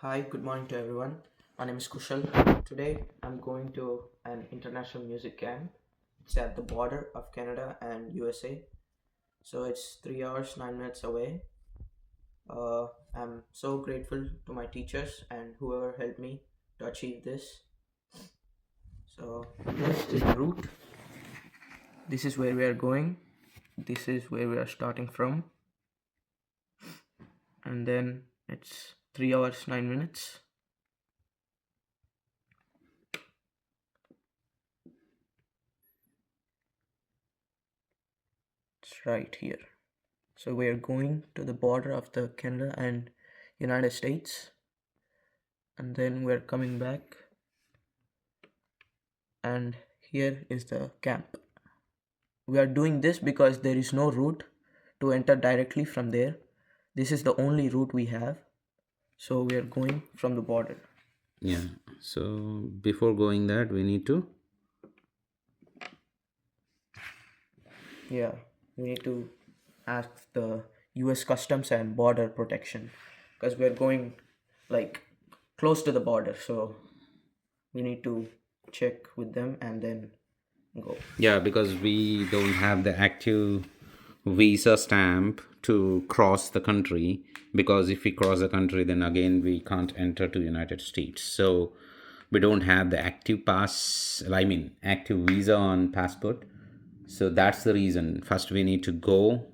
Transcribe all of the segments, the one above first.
Hi, good morning to everyone. My name is Kushal. Today I'm going to an international music camp. It's at the border of Canada and USA. So it's 3 hours, 9 minutes away. I'm so grateful to my teachers and whoever helped me to achieve this. So this is the route. This is where we are going. This is where we are starting from. And then it's 3 hours, 9 minutes. It's right here. So we are going to the border of the Canada and United States, and then we're coming back, and here is the camp. We are doing this because there is no route to enter directly from there. This is the only route we have, so we are going from the border. Yeah. So before going that, we need to. Yeah, we need to ask the US Customs and Border Protection because we're going like close to the border, so we need to check with them and then go. Yeah, because we don't have the active visa stamp to cross the country. Because if we cross the country, then again we can't enter to United States. So we don't have the active pass. I mean, active visa on passport. So that's the reason. First, we need to go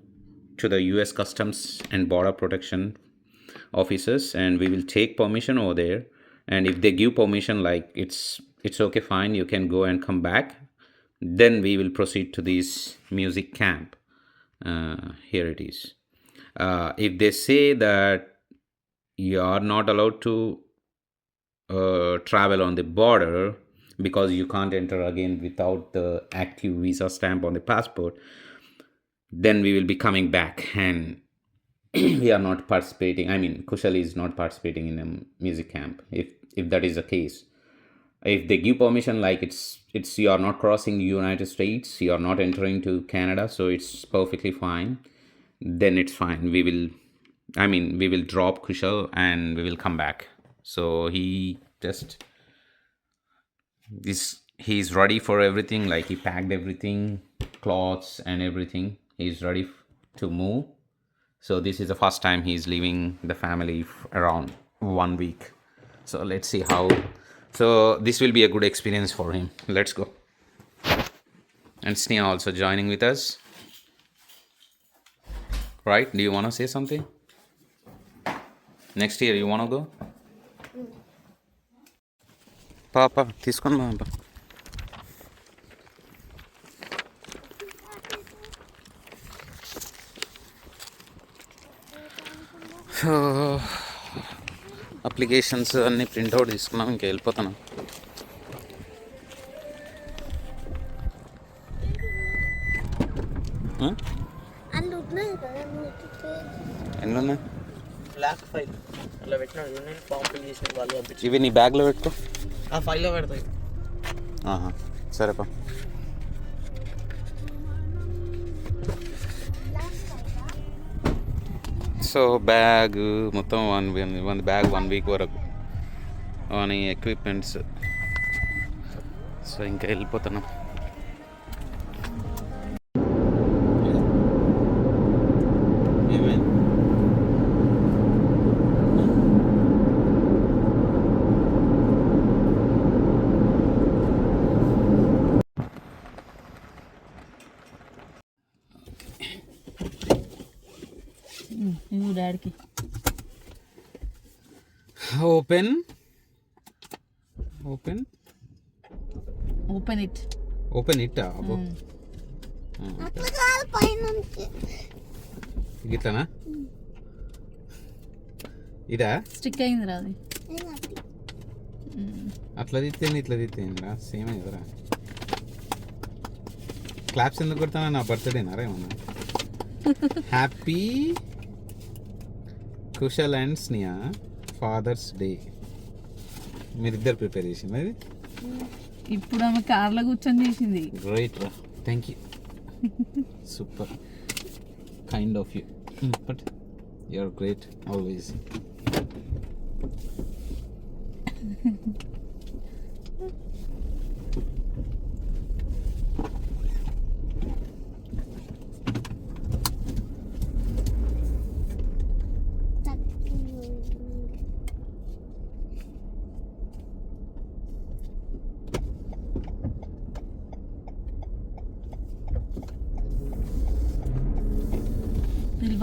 to the U.S. Customs and Border Protection officers, and we will take permission over there. And if they give permission, like it's okay, fine, you can go and come back. Then we will proceed to this music camp. Here it is. If they say that you are not allowed to travel on the border because you can't enter again without the active visa stamp on the passport, then we will be coming back, and we are not participating. I mean, Kushal is not participating in a music camp. If that is the case, if they give permission, like it's you are not crossing the United States, you are not entering to Canada, so it's perfectly fine. Then it's fine. We will drop Kushal and we will come back. So he's ready for everything. Like he packed everything, clothes and everything. He's ready to move. So this is the first time he's leaving the family around 1 week. So let's see how. So this will be a good experience for him. Let's go. And Sneha also joining with us. Right? Do you want to say something? Next year you want to go? Papa, తీసుకొని మా so applications అన్నీ printout తీసుకున్నాం, ఇంకా వెళ్ళిపోతున్నాం. ఎన్ని ఉన్నాయి? Black file అలా పెట్టినాడు, నేను ఫామ్ ఫిల్ చేసిన వాళ్ళు పంపించి ఇవి నీ బ్యాగ్లో పెట్టుకో. ఆ ఫైల్లో పెడతాయి. సరేపా. సో బ్యాగ్ మొత్తం వన్ బ్యాగ్ 1 వీక్ వరకు అని ఎక్విప్మెంట్స్. సో ఇంకా వెళ్ళిపోతున్నాం. డాడీకి open open open it. Open it. గిట్లనా? ఇదా స్టిక్ అయింది రా అది. అట్లా తిత్తేంది ఇట్లా తిత్తేంది రా, సేమ్ కదరా. క్లాప్స్ ఎందుకు కొడతానా? నా బర్త్డేనారా ఏమన్నా? Happy Kushal and Sniya father's day. మీరిద్దరు ప్రిపేర్ చేసింది అది. ఇప్పుడు ఆమె కార్లో కూర్చొని చేసింది. గ్రేట్ రా, thank you. Super kind of you, but you are great always.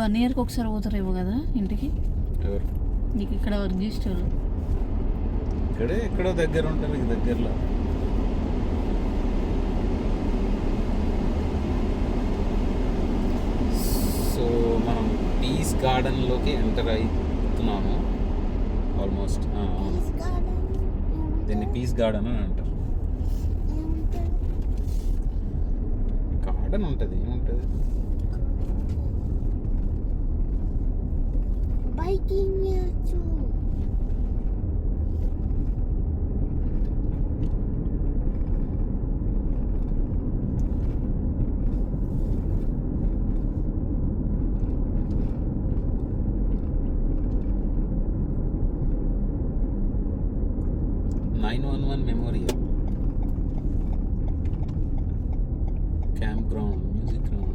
1 yearకి ఒకసారి పోతారేమో కదా ఇంటికి. ఎవరు నీకు ఇక్కడ వర్క్ చేసేవాళ్ళు. ఇక్కడే ఎక్కడో దగ్గర ఉంటారు, ఈ దగ్గరలో. సో మనం పీస్ గార్డెన్లోకి ఎంటర్ అవుతున్నాము ఆల్మోస్ట్. దీన్ని పీస్ గార్డెన్ అని అంటారు. గార్డెన్ ఉంటుంది, ఏముంటుంది. బైకింగ్ చేయొచ్చు. Memorial camp ground, music ground.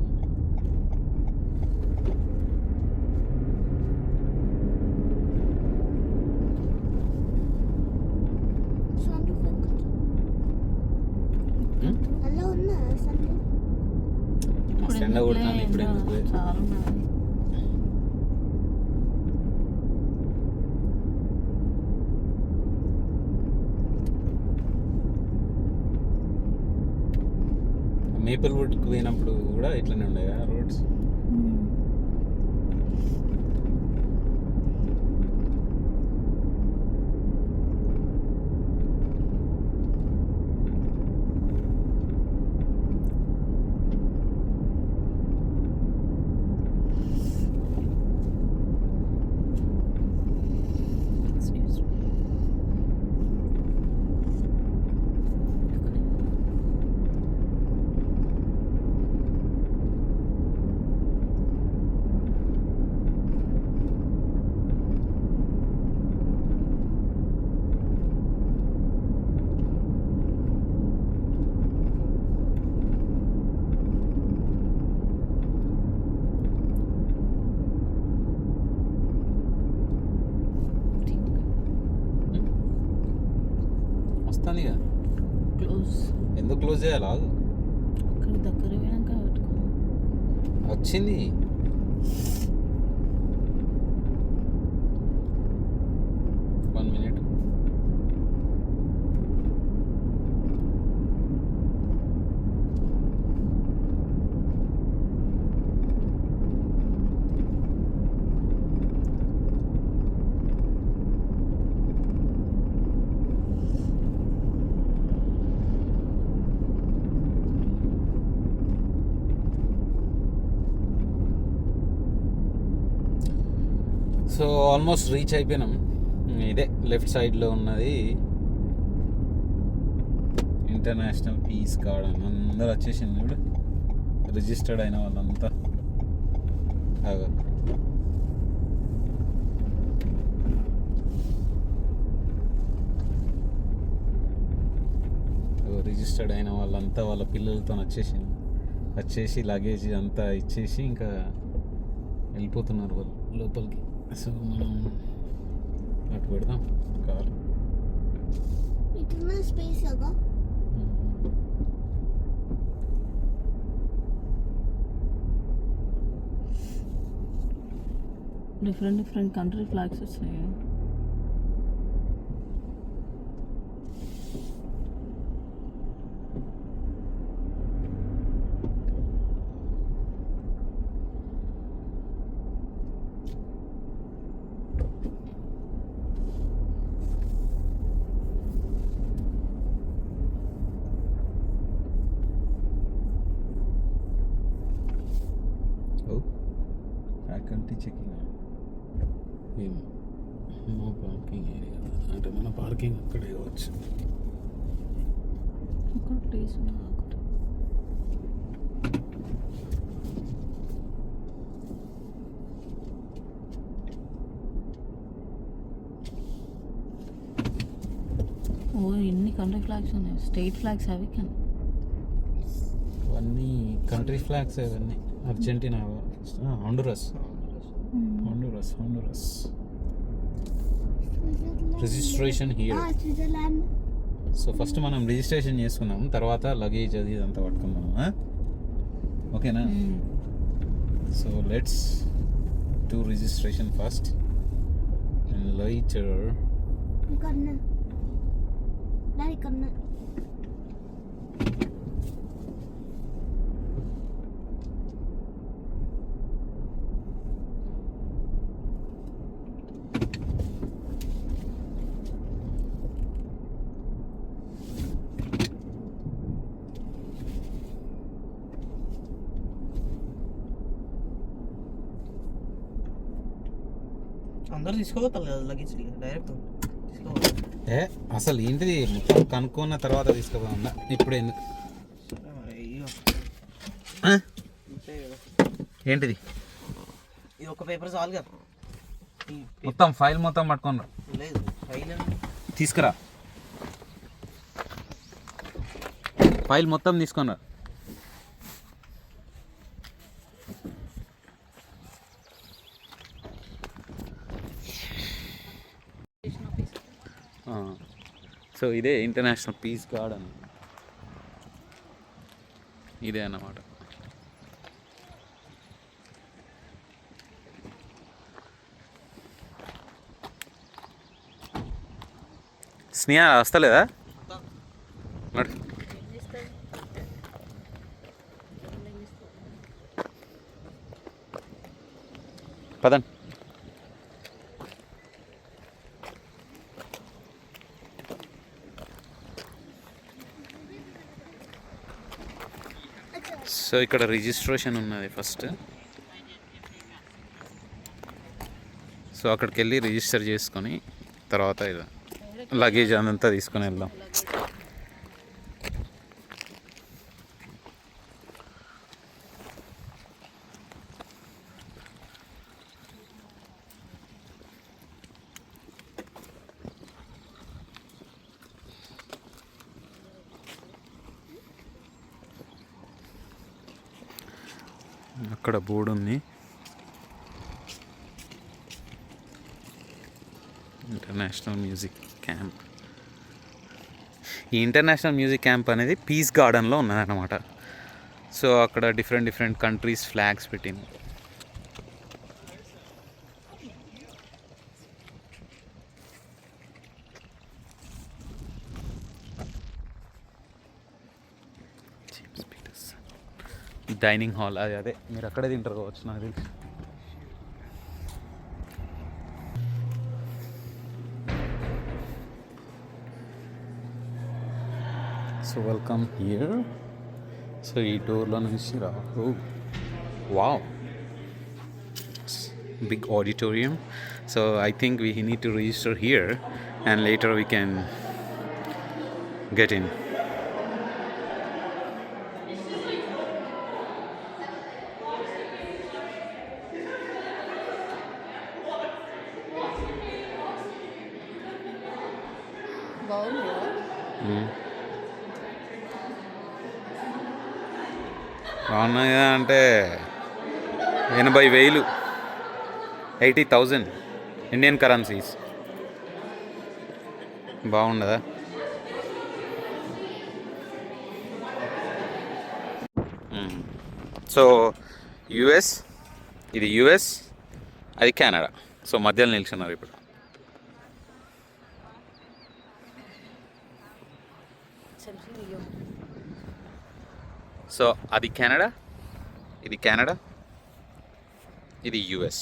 Hello ఉన్నా సండే మస్తు ఎండ కొడుతుంది ఇప్పుడు. ఎందుకు చాలా ఉన్నది. మేపల్ వుడ్కి పోయినప్పుడు కూడా ఇట్లనే ఉండేగా రోడ్స్. వస్తానిగా. క్లోజ్. ఎందుకు క్లోజ్ చేయాలి? ఆగు. అక్కడ దగ్గర పోయినాక పెట్టుకో. వచ్చింది. One minute. So almost reach అయిపోయినాం. ఇదే లెఫ్ట్ సైడ్లో ఉన్నది ఇంటర్నేషనల్ పీస్ గార్డెన్. అందరూ వచ్చేసింది ఇప్పుడు, రిజిస్టర్డ్ అయిన వాళ్ళంతా. రిజిస్టర్డ్ అయిన వాళ్ళంతా వాళ్ళ పిల్లలతో వచ్చేసి లగేజ్ అంతా ఇచ్చేసి ఇంకా వెళ్ళిపోతున్నారు వాళ్ళు లోపలికి. సో మనం అటు పెడదాం కార్. ఇటున్న స్పేస్ అగా డిఫరెంట్ కంట్రీ ఫ్లాగ్స్ వచ్చినాయి. Faculty checking. No parking area అంటే మన పార్కింగ్ అక్కడే కావచ్చు. అక్కడ ప్లేస్ ఉన్నది ఒకటి. ఓ ఎన్ని కంట్రీ ఫ్లాగ్స్ ఉన్నాయి. స్టేట్ ఫ్లాగ్స్ అవి కానీ అవన్నీ కంట్రీ ఫ్లాగ్స్. అవన్నీ Argentina, Honduras. Registration here. Switzerland. So first మనం రిజిస్ట్రేషన్ చేసుకున్నాము, తర్వాత లగేజ్ అది ఇదంతా పట్టుకున్నాము. ఓకేనా? So let's do registration first and later Karna. Dari karna. అందరు తీసుకోవద్దు కదా లగేజ్ డైరెక్ట్ తీసుకోవాలి. అసలు ఏంటిది మొత్తం కనుక్కున్న తర్వాత తీసుకోపోదా ఇప్పుడు ఎందుకు అయ్యో ఏంటిది ఇది ఒక పేపర్ చాలు కదా. మొత్తం ఫైల్ మొత్తం పట్టుకోండి లేదు ఫైల్ తీసుకురా ఫైల్ మొత్తం తీసుకున్నా సో ఇదే ఇంటర్నేషనల్ పీస్ గార్డెన్ ఇదే అన్నమాట. స్నేహ వస్తలేదా మరి పదండి. సో ఇక్కడ రిజిస్ట్రేషన్ ఉన్నది ఫస్ట్. సో అక్కడికి వెళ్ళి రిజిస్టర్ చేసుకొని తర్వాత ఇలా లగేజ్ అదంతా తీసుకొని వెళ్దాం. అక్కడ బోర్డు ఉంది ఇంటర్నేషనల్ మ్యూజిక్ క్యాంప్. ఈ ఇంటర్నేషనల్ మ్యూజిక్ క్యాంప్ అనేది పీస్ గార్డెన్లో ఉన్నదన్నమాట. సో అక్కడ డిఫరెంట్ కంట్రీస్ ఫ్లాగ్స్ పెట్టింది. డైనింగ్ హాల్ అదే మీరు అక్కడే తింటారు కావచ్చు నాకు తెలిసి. So welcome here. సో ఈ డోర్లో నుంచి రావు. Wow, big auditorium. So I think we need to register here and later we can get in. బాగున్నాయా అంటే 80,000 80,000 ఇండియన్ కరెన్సీస్. బాగుండదా? సో యుఎస్, ఇది యుఎస్, అది కెనడా. సో మధ్యలో నిల్చున్నారు ఇప్పుడు. సో అది కెనడా, ఇది కెనడా, ఇది యుఎస్.